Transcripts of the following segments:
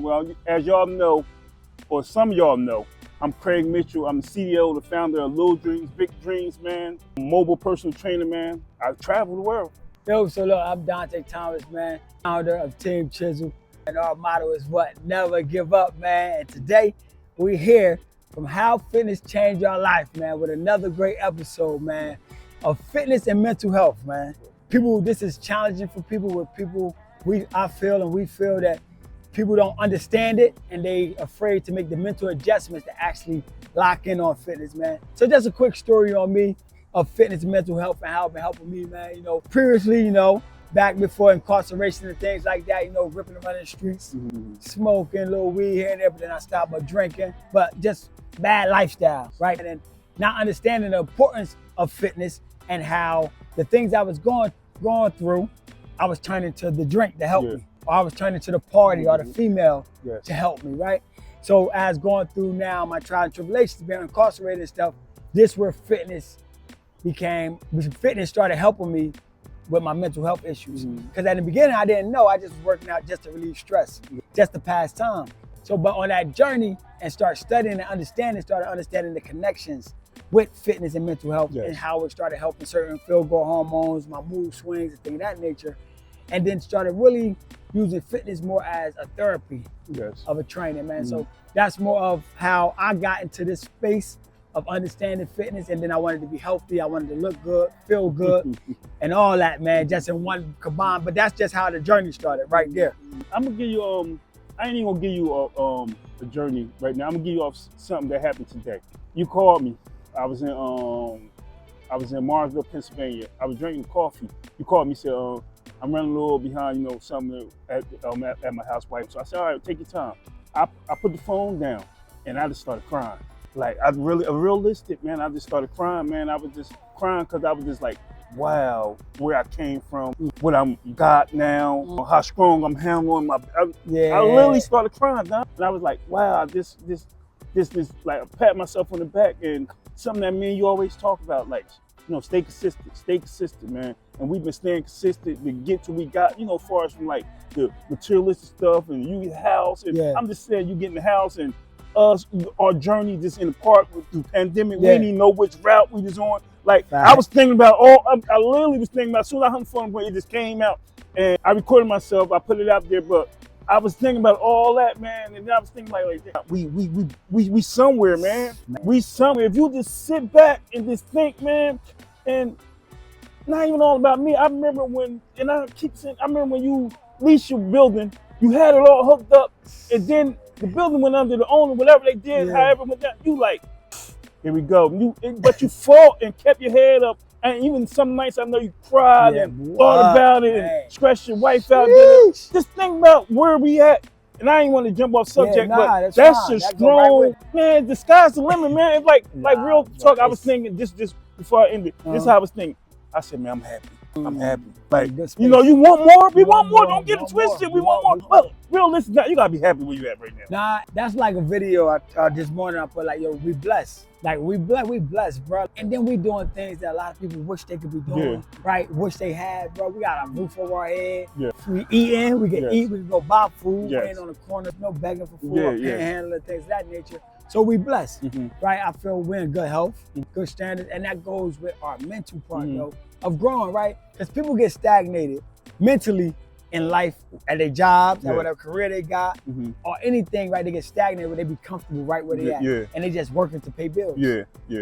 Well, as y'all know, or some of y'all know, I'm Craig Mitchell. I'm the CEO, the founder of Little Dreams, Big Dreams, man. Mobile personal trainer, man. I travel the world. Yo, so look, I'm Dante Thomas, man, founder of Team Chisel. And our motto is what? Never give up, man. And today, we're here from How Fitness Changed Our Life, man, with another great episode, man, of fitness and mental health, man. This is challenging for people. I feel that people don't understand it and they afraid to make the mental adjustments to actually lock in on fitness, man. So just a quick story on me of fitness and mental health and how it's been helping me, man. Previously, back before incarceration and things like that, ripping around in the streets, smoking a little weed here and there, but then I stopped drinking, but just bad lifestyle, right? And then not understanding the importance of fitness and how the things I was going through, I was turning to the drink to help me. Or I was turning to the party or the female to help me, right? So as going through now my trial and tribulations, being incarcerated and stuff, this where fitness started helping me with my mental health issues. Because at the beginning I didn't know, I just was working out just to relieve stress, just to pass time. So, but on that journey and started understanding the connections with fitness and mental health and how it started helping certain feel-good hormones, my mood swings and things of that nature. And then started really using fitness more as a therapy of a training, man. So that's more of how I got into this space of understanding fitness. And then I wanted to be healthy. I wanted to look good, feel good, and all that, man, just in one combined. But that's just how the journey started right there. I'm gonna give you, I ain't even gonna give you a journey right now. I'm gonna give you something that happened today. You called me. I was in Marshville, Pennsylvania. I was drinking coffee. You called me, said, I'm running a little behind, something at my housewife. So I said, all right, take your time. I put the phone down and I just started crying. Like realistic, man. I just started crying, man. I was just crying because I was just like, wow, where I came from, what I'm got now, how strong I'm handling my. I literally started crying, man. And I was like, wow, this like I pat myself on the back and something that me and you always talk about, like, stay consistent, man. And we've been staying consistent to get to we got, as far as from like the materialistic stuff and you get the house. And I'm just saying, you get in the house and our journey just in the park through the pandemic. We didn't even know which route we was on. Like, I was thinking about I literally was thinking about, as soon as I hung the phone, it just came out. And I recorded myself, I put it out there, but I was thinking about all that, man, and I was thinking like we somewhere, man. We somewhere. If you just sit back and just think, man, and not even all about me. I remember when you leased your building, you had it all hooked up, and then the building went under the owner, whatever they did, however it went down. You like, here we go. But you fought and kept your head up. And even some nights I know you cried and thought about it and stressed your wife out. Just think about where we at. And I ain't want to jump off subject, but that's just strong. Man, the sky's the limit, man. It's like real talk. I was thinking just before I ended, this is how I was thinking. I said, man, I'm happy. I'm happy. Like, you want more? We want more. Don't get it twisted. We want more. Well, realistic, you gotta be happy where you at right now. Nah, that's like a video this morning I put like, yo, we blessed. Like, we blessed, bro. And then we doing things that a lot of people wish they could be doing, right? Wish they had, bro. We got a roof over our head. We eating, we can eat, we can go buy food. We ain't on the corner, no begging for food, or panhandling, things of that nature. So we blessed, right? I feel we're in good health, good standards, and that goes with our mental part, though, of growing, right? Because people get stagnated mentally in life, at their jobs, at whatever career they got, or anything, right? They get stagnated where they be comfortable right where they at, and they just working to pay bills,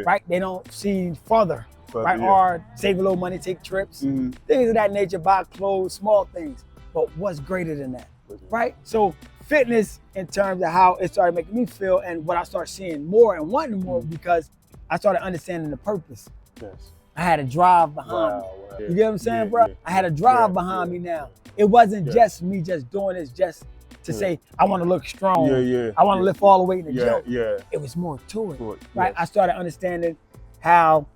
right? They don't see further, right? Or save a little money, take trips, things of that nature, buy clothes, small things. But what's greater than that, right? So fitness, in terms of how it started making me feel, and what I started seeing more and wanting more, because I started understanding the purpose. I had a drive behind me. You get what I'm saying, bro? I had a drive behind me now. It wasn't just me just doing this just to say, I want to look strong. I want to lift all the weight in the gym. It was more to it, right? I started understanding how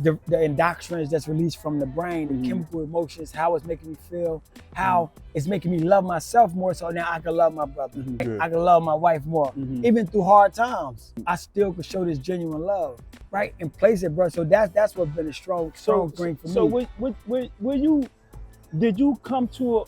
the endorphins that's released from the brain, the chemical emotions, how it's making me feel, how it's making me love myself more, so now I can love my brother. I can love my wife more. Even through hard times, I still can show this genuine love, right? And place it, bro. So that's what's been a strong thing for me. So did you come to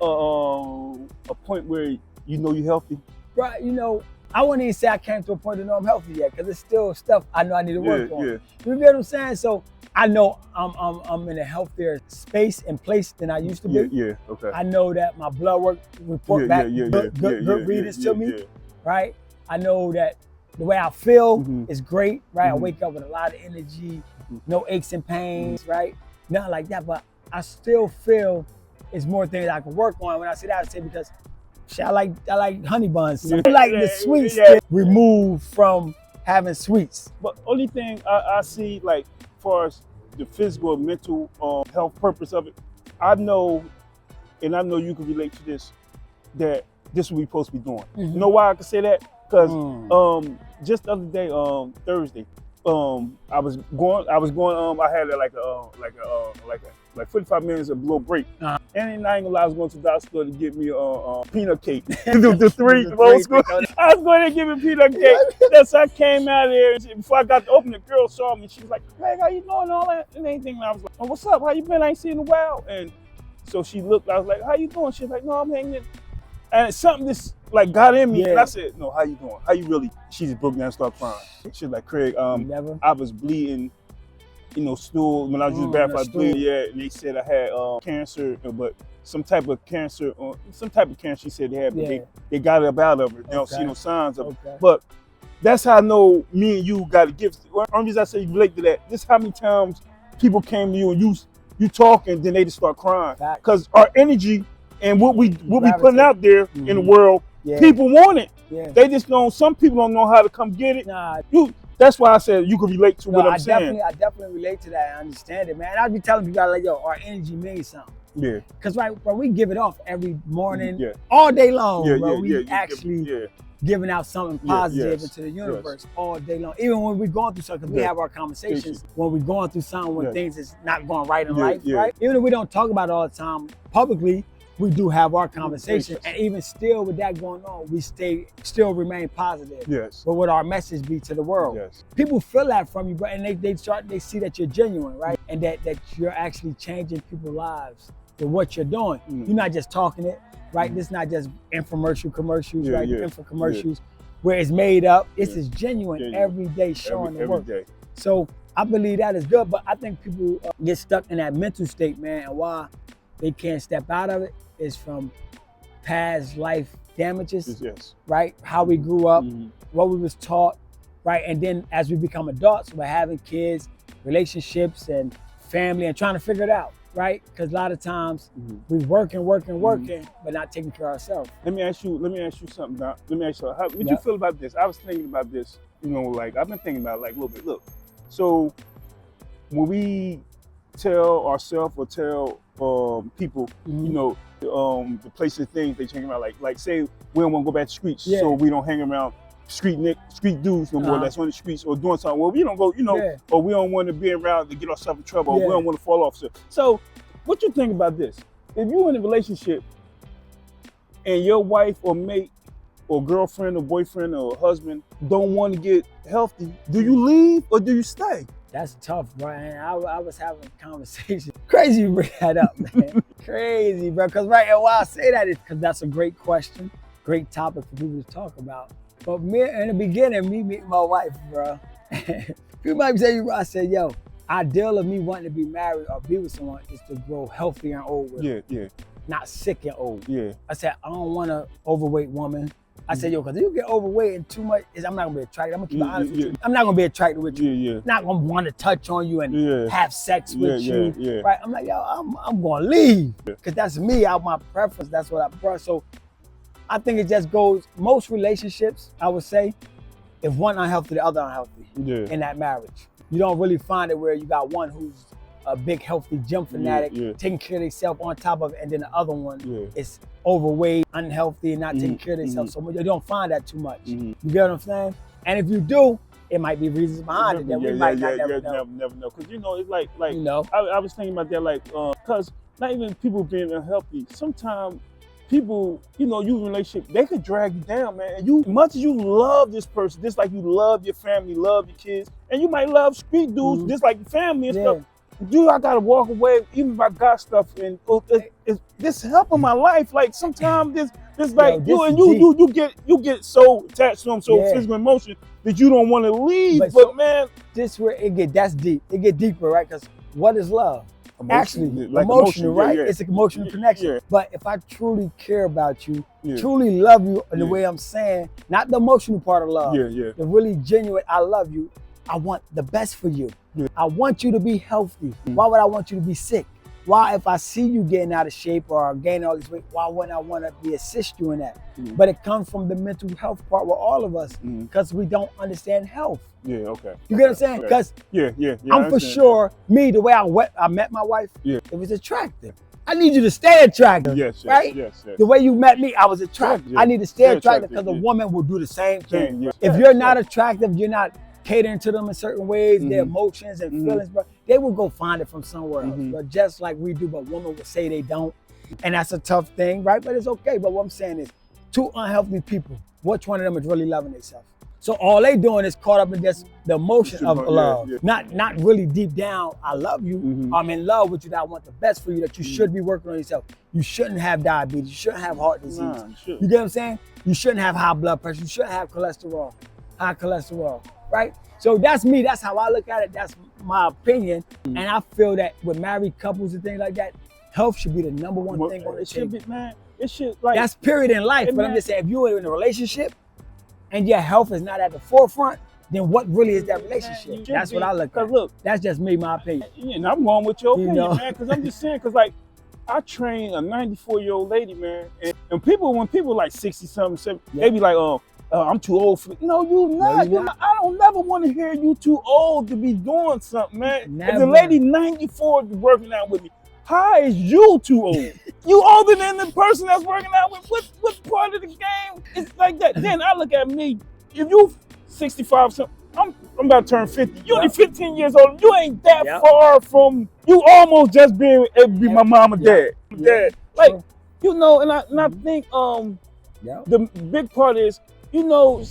a point where you know you're healthy? Right, you know, I wouldn't even say I came to a point to know I'm healthy yet, because it's still stuff I know I need to work on. Yeah. You get what I'm saying? So I know I'm in a healthier space and place than I used to be. Yeah, okay. I know that my blood work report back good readings to me, right? I know that the way I feel is great, right? I wake up with a lot of energy, no aches and pains, right? Nothing like that, but I still feel it's more things I can work on. When I say that, I say because shit, I like honey buns. I like the sweets removed from having sweets. But only thing I see, like, as far as the physical and mental health purpose of it, I know, and I know you can relate to this, that this is what we're supposed to be doing. You know why I can say that? Because just the other day, Thursday, I was going. I had like 45 minutes of below break, and I ain't gonna lie, I was going to the dollar store to get me a peanut cake. the three old school. I was going to give me peanut cake. That's I came out of there. Before I got to open, the girl saw me. She was like, "Craig, how you doing?" All that and anything. And I was like, "Oh, what's up? How you been? I ain't seen you in a while." And so she looked. I was like, "How you doing?" She's like, "No, I'm hanging." And something just like got in me, and I said, "No, how you doing? How you really?" She just broke down and started crying. She was like, "Craig, I was bleeding, you know, stool when I was using bathroom. I was bleeding, and they said I had cancer, but some type of cancer, She said they had, but they got it up out of her. They don't see no signs of it. But that's how I know me and you got to give. The only reason I say you relate to that. This how many times people came to you and you talk, and then they just start crying because our energy. And what we putting out there in the world, people want it. They just don't. Some people don't know how to come get it. That's why I said you can relate to what I'm saying. I definitely relate to that. I understand it, man. I'd be telling people like, yo, our energy means something. Yeah. Because bro, we give it off every morning, all day long, bro. We actually giving out something positive into the universe all day long. Even when we're going through something, we have our conversations when we're going through something, when things is not going right in life, right? Even if we don't talk about it all the time publicly, we do have our conversations, and even still with that going on, we still remain positive. Yes. But what our message be to the world? Yes. People feel that from you, bro, and they see that you're genuine, right? And that you're actually changing people's lives with what you're doing. You're not just talking it, right? This is not just commercials, right? Info commercials where it's made up. This is genuine every day, showing the work. Day. So I believe that is good, but I think people get stuck in that mental state, man, and why they can't step out of it is from past life damages, right? How we grew up, what we was taught, right? And then as we become adults, we're having kids, relationships, and family, and trying to figure it out, right? Because a lot of times we working, but not taking care of ourselves. Let me ask you something, Doc. Let me ask you, how would you feel about this? I was thinking about this, you know, like I've been thinking about it like a little bit. Look, so when we tell ourselves or tell people, you know, the places, things they talking about, like say we don't want to go back to streets, so we don't hang around street dudes no more. That's on the streets or doing something. Well, we don't go, you know, or we don't want to be around to get ourselves in trouble, or we don't want to fall off. So, what you think about this? If you're in a relationship and your wife or mate or girlfriend or boyfriend or husband don't want to get healthy, do you leave or do you stay? That's tough, Brian. I was having a conversation. Crazy you bring that up, man. Crazy, bro. Because and why I say that is because that's a great question, great topic for people to talk about. But me, in the beginning, me meeting my wife, bro. People might say, I said, yo, ideal of me wanting to be married or be with someone is to grow healthy and old with them. Not sick and old. I said, I don't want an overweight woman. I said, yo, because if you get overweight and too much, I'm not gonna be attracted. I'm gonna keep it honest with you. I'm not gonna be attracted with you. Not gonna want to touch on you and have sex with you. Right? I'm like, yo, I'm gonna leave. Because that's me, out my preference. That's what I prefer. So I think it just goes, most relationships, I would say, if one unhealthy, the other unhealthy in that marriage. You don't really find it where you got one who's a big healthy gym fanatic, taking care of themselves on top of it, and then the other one is overweight, unhealthy, and not taking care of themselves so much. You don't find that too much. You get what I'm saying? And if you do, it might be reasons behind it that we might not never know. Never know. Because, you know, it's like you know, I was thinking about that, like, because not even people being unhealthy, sometimes people, you know, you in a relationship, they could drag you down, man. And you, much as you love this person, just like you love your family, love your kids, and you might love street dudes just like your family and stuff. I gotta walk away even if I got stuff and this helping my life. Like sometimes this like you get so attached to them, so physical emotion that you don't want to leave. But so, man, this where that's deep. It get deeper, right? Because what is love? Actually, like emotional, right? It's an emotional connection. But if I truly care about you, truly love you in the way I'm saying, not the emotional part of love, the really genuine, I love you. I want the best for you. I want you to be healthy. Why would I want you to be sick? Why, if I see you getting out of shape or gaining all this weight, why wouldn't I want to assist you in that? But it comes from the mental health part with all of us because we don't understand health. Yeah, okay. You get what I'm saying? Because I'm for sure, the way I met my wife, it was attractive. I need you to stay attractive, right? Yes. The way you met me, I was attractive. I need to stay attractive because a woman will do the same thing. If you're not attractive, you're not catering to them in certain ways, their emotions and feelings, bro, they will go find it from somewhere else, but just like we do, but women will say they don't. And that's a tough thing, right? But it's okay. But what I'm saying is, two unhealthy people, which one of them is really loving themselves? So all they doing is caught up in just the emotion of love, not really deep down, I love you, I'm in love with you, that I want the best for you, that you should be working on yourself. You shouldn't have diabetes, you shouldn't have heart disease. You get what I'm saying? You shouldn't have high blood pressure, you shouldn't have high cholesterol, right? So that's me, that's how I look at it, that's my opinion. And I feel that with married couples and things like that, health should be the number one thing on the table. It should, like, that's period in life, but I'm just saying, if you're in a relationship and your health is not at the forefront, then what really is that relationship? That's what I look at. Look, that's just me, my opinion. And I'm going with your opinion, man, because I'm just saying, because like, I train a 94-year-old lady, man, and when people like 60-something, 70, they be like, I'm too old for it. No, you're not. I don't never want to hear you too old to be doing something, man. If the lady 94 is working out with me, how is you too old? You older than the person that's working out with. What part of the game is like that? Then I look at me. If you 65 something, I'm about to turn 50. You only 15 years old. You ain't that far from. You almost just be my mom or dad. Like, you know, and I think the big part is, you know,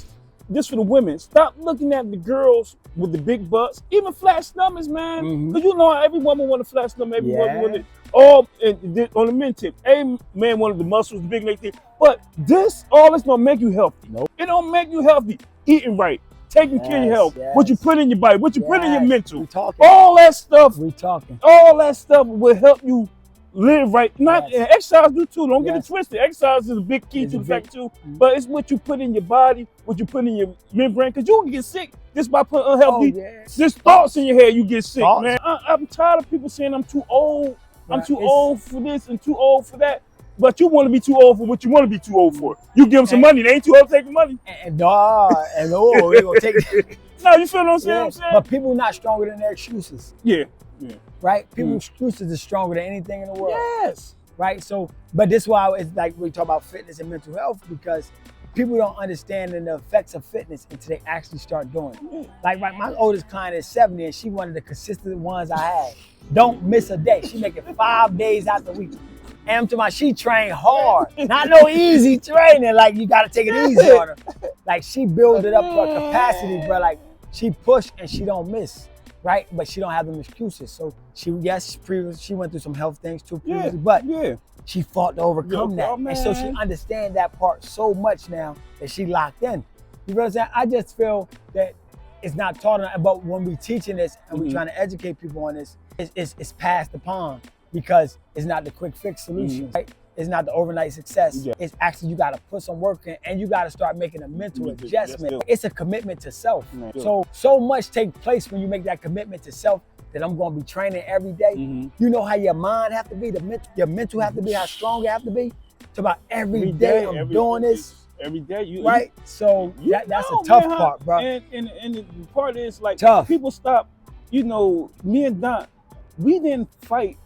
this for the women. Stop looking at the girls with the big butts, even flat stomachs, man. Because you know every woman want a flat stomach, every woman want it. All on the men tip. Every man wanted the muscles, the big leg thing. But all this don't make you healthy. Nope. It don't make you healthy. Eating right, taking care of your health, what you put in your body, what you put in your mental. All that stuff. All that stuff will help you live right. Not and exercise do too. Don't get it twisted. Exercise is a big key to the fact too. But it's what you put in your body, what you put in your membrane. Because you can get sick just by putting unhealthy. Just thoughts in your head, you get sick, man. I'm tired of people saying I'm too old. I'm too old for this and too old for that. But you want to be too old for what you want to be too old for. You give them some money, they ain't too old to take the money. They gonna take it. No, you feel what I'm saying? But people not stronger than their excuses. Yeah. Right? People's excuses are stronger than anything in the world. Yes. Right? So, but this is why it's like we talk about fitness and mental health, because people don't understand the effects of fitness until they actually start doing it. Like my oldest client is 70 and she one of the consistent ones I had. Don't miss a day. She make it 5 days out the week. And I'm talking about she trained hard. Not no easy training, like you gotta take it easy on her. Like she built it up to her capacity, bro. Like she pushed and she don't miss, right? But she don't have them excuses. So she went through some health things too previously, but she fought to overcome that. And so she understands that part so much now that she locked in. You know what I'm saying? I just feel that it's not taught enough, but when we teaching this and we're trying to educate people on this, it's passed upon because it's not the quick fix solution, right? It's not the overnight success. It's actually you gotta put some work in and you gotta start making a mental adjustment. It's a commitment to self. So much takes place when you make that commitment to self that I'm gonna be training every day. You know how your mind have to be, your mental have to be, how strong you have to be. It's about every day I'm doing this. Every day, right? So that's a tough part, bro. And the part is like tough. People stop. You know, me and Don, we didn't fight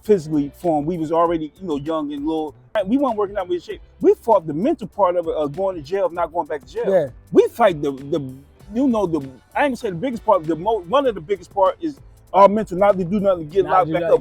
physically for him. We was already, you know, young and little. We weren't working out with shape. We fought the mental part of it, of going to jail, of not going back to jail. We fight I ain't gonna say the biggest part. One of the biggest part is our mental, not to do nothing to get locked back up.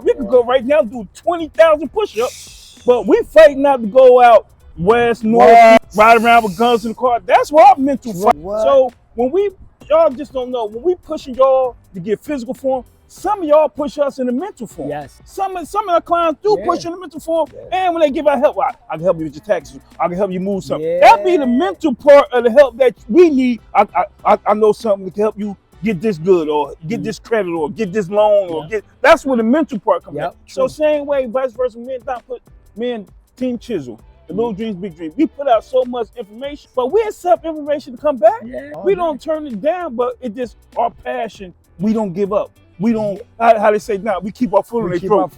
We could go right now do 20,000 push-ups, but we fight not to go out west, north, ride around with guns in the car. That's what our mental fight. So when we y'all just don't know. When we pushing y'all to get physical form, some of y'all push us in the mental form. Yes. Some of our clients do push in the mental form. Yes. And when they give out help, I can help you with your taxes. I can help you move something. Yeah. That be the mental part of the help that we need. I know something that can help you get this good or get this credit or get this loan or that's where the mental part comes in. So same way, vice versa, me and Team Chisel, the Little Dreams, Big Dreams, we put out so much information, but we accept information to come back. Yeah. We don't turn it down, but it just our passion. We don't give up. We don't, how they say now, we keep our foot on their throat.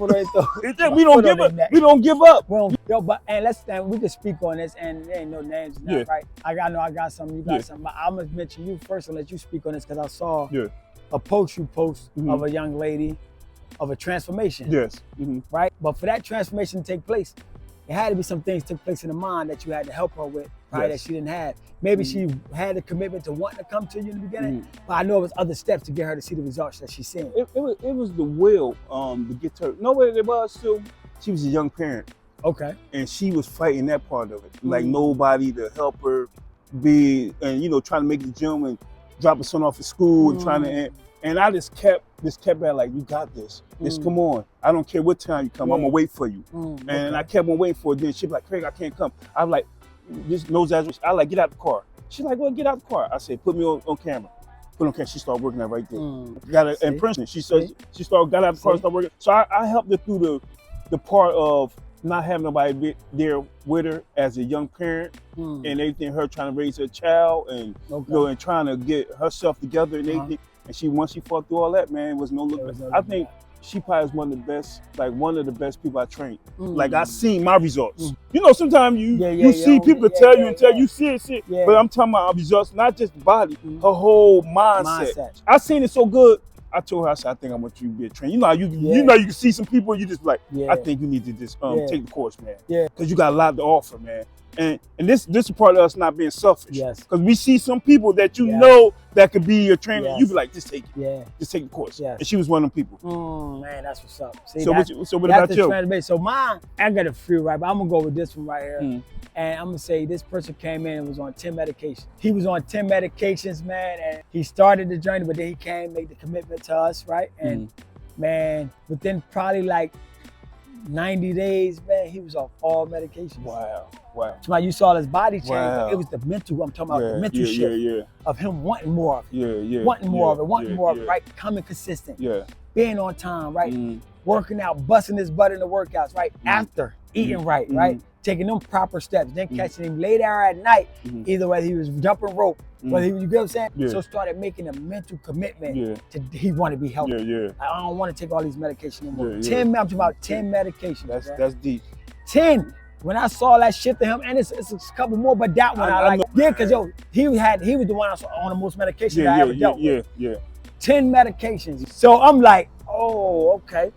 We don't give up. We don't give up. Well, yo, but and we can speak on this, and there ain't no names now, right? I got something, you got something. But I'm gonna mention you first and let you speak on this because I saw a post you post of a young lady of a transformation. Yes. Right? But for that transformation to take place, it had to be some things took place in the mind that you had to help her with, right? That she didn't have. Maybe she had a commitment to wanting to come to you in the beginning, but I know it was other steps to get her to see the results that she's seeing. It was the will to get to her. No way it was still. She was a young parent. Okay. And she was fighting that part of it. Like nobody to help her be, and trying to make the gym and drop her son off at school and trying to. And I just kept at like, you got this. Just come on. I don't care what time you come. I'm gonna wait for you. And I kept on waiting for it. Then she'd be like, Craig, I can't come. I was like, this no exaggeration. I like, get out the car. She's like, well, get out the car. I said, put me on camera. Put on camera. She started working that right there. Got her impression. She got out the car, started working. So I helped her through the part of not having nobody there with her as a young parent and everything. Her trying to raise her child and and trying to get herself together and everything. And once she fought through all that, man, it was no look. I think she probably is one of the best people I trained. Like I seen my results. Sometimes you see people tell you see it. But I'm talking about results, not just the body, her whole mindset. I seen it so good. I told her, I said, I think I want you to be a trainer. You can see some people, you just like, I think you need to just take the course, man. Because you got a lot to offer, man. And this is part of us not being selfish. Because we see some people that know that could be your trainer. You be like, just take it. Just take the course. And she was one of them people. Man, that's what's up. See, so what about you? So mine, I got a few, right? But I'm going to go with this one right here. And I'm going to say this person came in and was on 10 medications. He was on 10 medications, man. And he started the journey, but then he came, made the commitment to us, right? And man, within probably like 90 days, man, he was off all medications. Wow. So you saw his body change. But it was the mental, I'm talking about the mental shift of him wanting more of it. Wanting more of it, right? Coming consistent. Being on time, right? Working out, busting his butt in the workouts, right? After eating right? Taking them proper steps, then catching him late hour at night, either whether he was jumping rope, whether he was, you get what I'm saying? So started making a mental commitment to he want to be healthy. I don't want to take all these medications anymore. 10, I'm talking about 10 medications. That's deep. 10. When I saw that shit to him, and it's a couple more, but that one I like. Because he was the one I saw on the most medications I ever dealt with. 10 medications. So I'm like, oh, okay,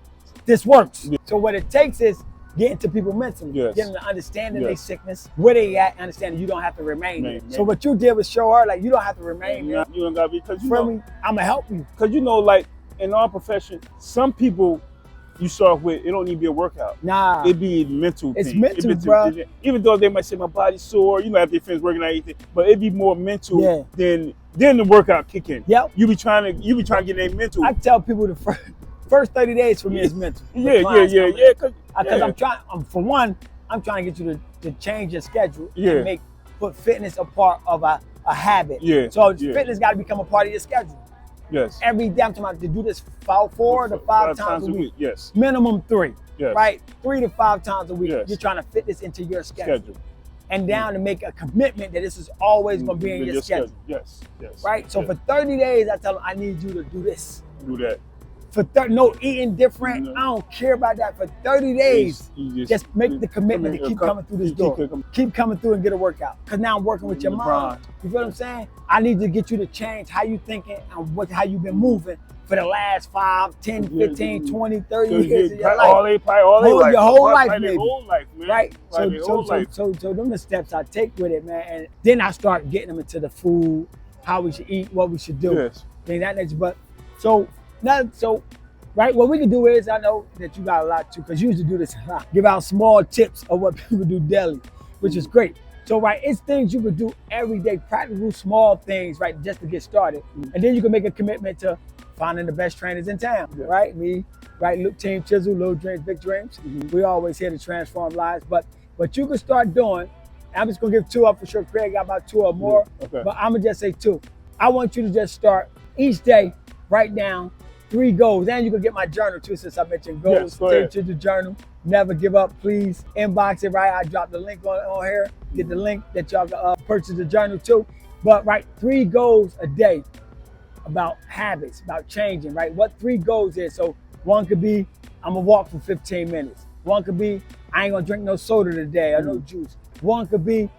this works. So what it takes is getting to people mentally, getting them to understand their sickness, where they at, understanding you don't have to remain there. So what you did was show her, like, you don't have to remain there. You don't gotta be, because I'm gonna help you. Because like in our profession, some people you start with, it don't need to be a workout. Nah. It be mental. It's mental, bro. Even though they might say my body's sore, after your friends working out anything, but it be more mental than the workout kick in. You be trying to get their mental. I tell people the first 30 days for me is mental. Because I'm trying, for one, I'm trying to get you to change your schedule and put fitness a part of a habit. So fitness got to become a part of your schedule. Every day I'm talking about to do this 4 to 5 times a week. Minimum 3. Right? 3 to 5 times a week. You're trying to fit this into your schedule. And down to make a commitment that this is always going to be in your schedule. Right? So for 30 days, I tell them, I need you to do this. Do that. For no eating different, I don't care about that. For 30 days, just make the commitment to keep coming through this door. Keep coming through and get a workout. Because now I'm working with your mind. You feel what I'm saying? I need to get you to change how you thinking and how you've been moving for the last 5, 10, 15, 20, 30 years of your life. Your whole life, maybe. Right? So them the steps I take with it, man. And then I start getting them into the food, how we should eat, what we should do. Things that nature. But right, what we can do is, I know that you got a lot too, because you used to do this a lot. Give out small tips of what people do daily, which is great. So, right, it's things you could do every day, practical small things, right, just to get started. And then you can make a commitment to finding the best trainers in town, right? Me, right, Luke Team Chisel, Little Dreams, Big Dreams. We always here to transform lives, but you can start doing, I'm just gonna give 2 up for sure. Craig got about 2 or more, but I'm gonna just say 2. I want you to just start each day, write down 3 goals. And you can get my journal too, since I mentioned goals. Take to the journal. Never give up, please. Inbox it, right? I dropped the link on here. Get the link that y'all can purchase the journal too. But write 3 goals a day about habits, about changing, right? What 3 goals is. So one could be, I'm gonna walk for 15 minutes. One could be, I ain't gonna drink no soda today or no juice. One could be,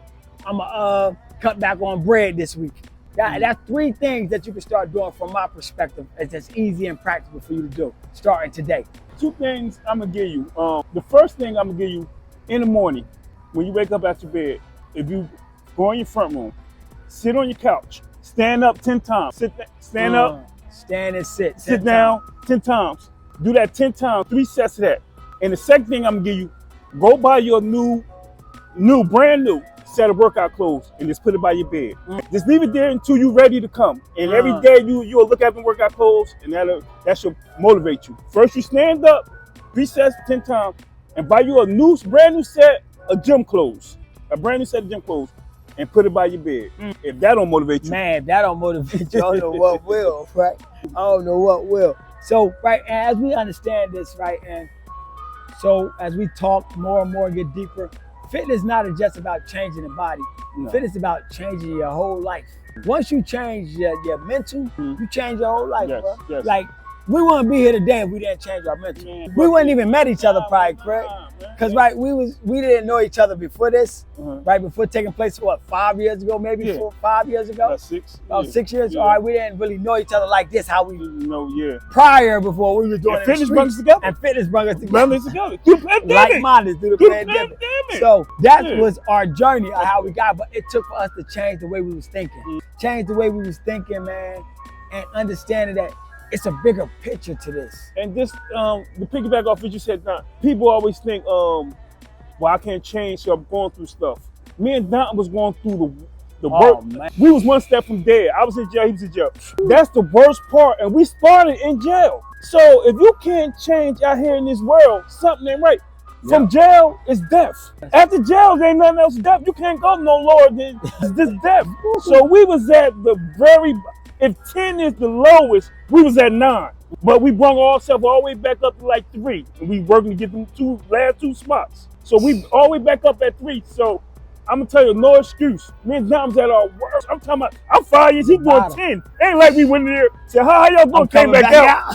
I'm gonna cut back on bread this week. That's 3 things that you can start doing from my perspective. It's just easy and practical for you to do, starting today. 2 things I'm gonna give you. The first thing I'm gonna give you, in the morning, when you wake up out your bed, if you go in your front room, sit on your couch, stand up 10 times. Stand up. Stand and sit. Sit down 10 times. Do that 10 times, 3 sets of that. And the second thing I'm gonna give you, go buy your brand new set of workout clothes and just put it by your bed. Just leave it there until you're ready to come. And every day you'll look at the workout clothes, and that should motivate you. First you stand up, 3 sets 10 times, and buy you a brand new set of gym clothes. A brand new set of gym clothes, and put it by your bed. If that don't motivate you. Man, if that don't motivate you, I don't know what will, right? I don't know what will. So, right, as we understand this, right, and so as we talk more and more and get deeper, fitness not just about changing the body. No. Fitness is about changing your whole life. Once you change your mental, you change your whole life, bro. Yes. Like, we wouldn't be here today if we didn't change our mental. We wouldn't even met each other probably, correct? Because right, we didn't know each other before this, right? Before taking place, what, 5 years ago, maybe 5 years ago? About 6. About 6 years. Yeah. All right, we didn't really know each other like this. How we prior before we were doing and fitness brought us together. And fitness brought us together. Like-minded through the pandemic. So that was our journey of how we got. But it took for us to change the way we was thinking, change the way we was thinking, man, and understanding that it's a bigger picture to this. And this, the piggyback off what you said, Don, people always think, well, I can't change, so I'm going through stuff. Me and Don was going through the work. Man. We was 1 step from dead. I was in jail, he was in jail. That's the worst part, and we started in jail. So if you can't change out here in this world, something ain't right. From jail, it's death. After jail, there ain't nothing else death. You can't go no lower than this death. So we was at the if 10 is the lowest, we was at 9. But we brought ourselves all the way back up to like 3. And we working to get them last 2 spots. So we all the way back up at 3. So I'm gonna tell you, no excuse. Me and Dom's at our worst. I'm talking about, I'm 5 years, he going 10. Ain't like we went in there, said, how y'all gonna came back out?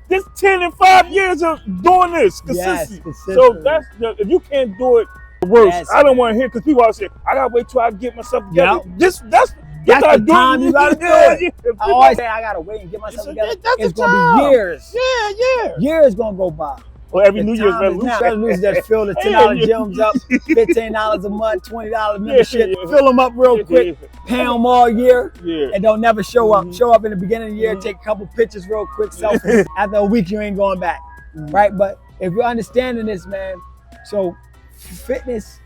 This 10 and 5 years of doing this consistently. So that's if you can't do it, the worst. I don't want to hear, because people always say, I gotta wait till I get myself together. That's the time you gotta do it. I always say I gotta wait and get myself together. It's gonna be years. Years gonna go by. Well, every New Year's resolution. Just fill the $10 gyms up, $15 a month, $20 membership. Fill them up real quick, pay them all year, and don't never show up. Show up in the beginning of the year, take a couple pictures real quick, selfies. After a week, you ain't going back, right? But if you're understanding this, man, so fitness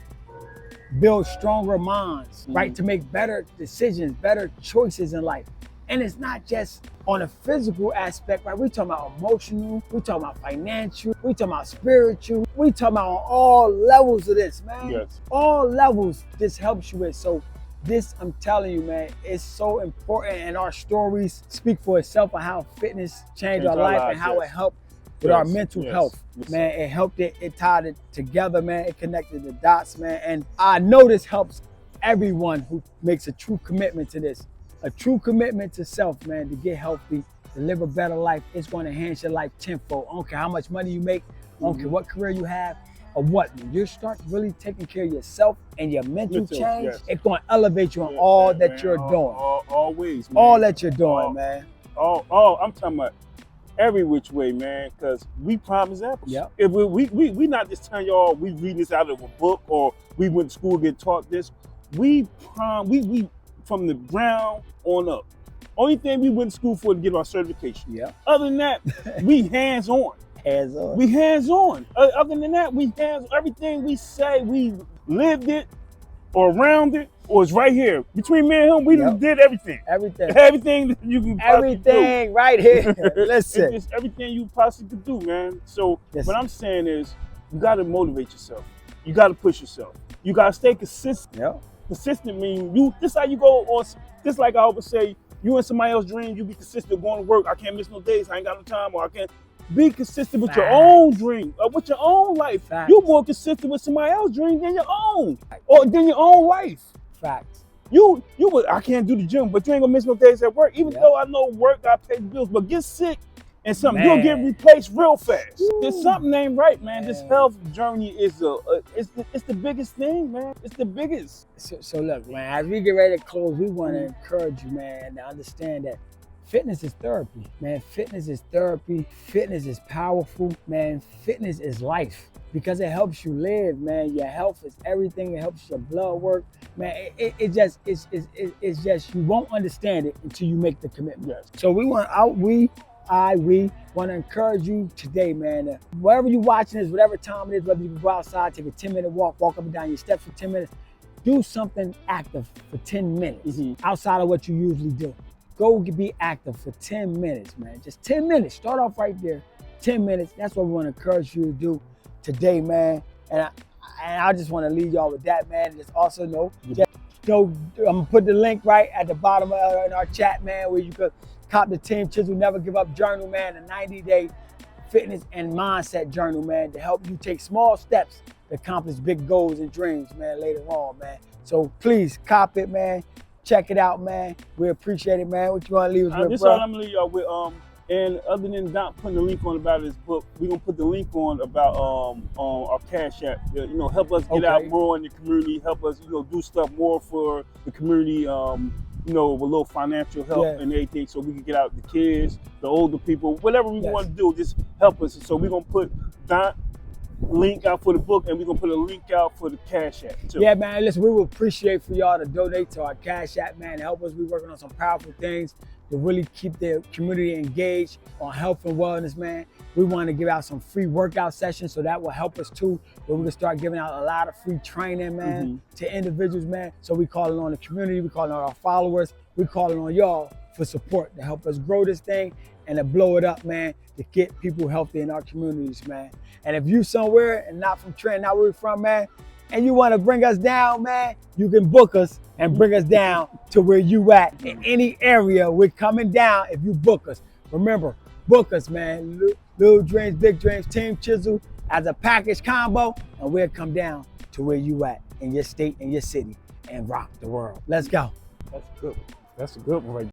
builds stronger minds, right? To make better decisions, better choices in life. And it's not just on a physical aspect, right? We talking about emotional, we talking about financial, we talking about spiritual, we talking about on all levels of this, man. Yes. All levels this helps you with. So this, I'm telling you, man, is so important, and our stories speak for itself on how fitness changed our life and how it helped with our mental health. Man, it helped it tied it together, man. It connected the dots, man. And I know this helps everyone who makes a true commitment to this. A true commitment to self, man, to get healthy, to live a better life. It's going to enhance your life tenfold. I don't care how much money you make, I don't care what career you have, or what. When you start really taking care of yourself and your mental change, it's going to elevate you on all that you're doing. Always, man. All that you're doing, man. I'm talking about every which way, man, because we prime examples. Yep. If we not just telling y'all we read this out of a book or we went to school get taught this. We from the ground on up. Only thing we went to school for to get our certification. Yeah. Other than that, we hands-on. We hands-on. Other than that, we everything we say, we lived it, or around it, or it's right here. Between me and him, we done did everything. Everything that you can possibly do. Everything right here. Listen. It's everything you possibly could do, man. So what I'm saying is, you gotta motivate yourself. You gotta push yourself. You gotta stay consistent. Consistent means this how you go on, just like I always say, you in somebody else's dream, you be consistent going to work. I can't miss no days, I ain't got no time, or I can't. Be consistent with your own dream, or with your own life. You're more consistent with somebody else's dream than your own, or than your own life. Facts. I can't do the gym, but you ain't gonna miss no days at work. Even though I know work got to pay the bills, but get sick and something, you'll get replaced real fast. There's something ain't right, man. This health journey is it's the biggest thing, man. It's the biggest. So look, man, as we get ready to close, we want to encourage you, man, to understand that fitness is therapy, man. Fitness is therapy. Fitness is powerful, man. Fitness is life because it helps you live, man. Your health is everything. It helps your blood work, man. It's just you won't understand it until you make the commitment. So we want to encourage you today, man. Wherever you're watching this, whatever time it is, whether you can go outside, take a 10-minute walk up and down your steps for 10 minutes, do something active for 10 minutes outside of what you usually do. Go be active for 10 minutes, man. Just 10 minutes. Start off right there. 10 minutes. That's what we want to encourage you to do today, man. And I just want to leave y'all with that, man. Just also know, I'm going to put the link right at the bottom in our chat, man, where you could cop the Team Chisel Never Give Up Journal, man, a 90-day fitness and mindset journal, man, to help you take small steps to accomplish big goals and dreams, man, later on, man. So please cop it, man. Check it out, man. We appreciate it, man. What you want to leave us with, this bro? All I'm going to leave y'all with. And other than not putting the link on about his book, we're going to put the link on about our Cash App. Help us get out more in the community. Help us, do stuff more for the community, with a little financial help and everything, so we can get out the kids, the older people, whatever we want to do, just help us. So we're going to put that link out for the book, and we're going to put a link out for the Cash App too. Yeah, man, listen, we would appreciate for y'all to donate to our Cash App, man, to help us. We're working on some powerful things to really keep the community engaged on health and wellness, man. We want to give out some free workout sessions, so that will help us too, where we can start giving out a lot of free training, man, to individuals, man. So we calling on the community, we calling on our followers, we calling on y'all for support to help us grow this thing and to blow it up, man, to get people healthy in our communities, man. And if you somewhere and not from Trent, not where we're from, man, and you want to bring us down, man, you can book us and bring us down to where you at. In any area, we're coming down if you book us. Remember, book us, man. Little Dreams, Big Dreams, Team Chisel as a package combo, and we'll come down to where you at in your state, in your city, and rock the world. Let's go. That's good. That's a good one right there.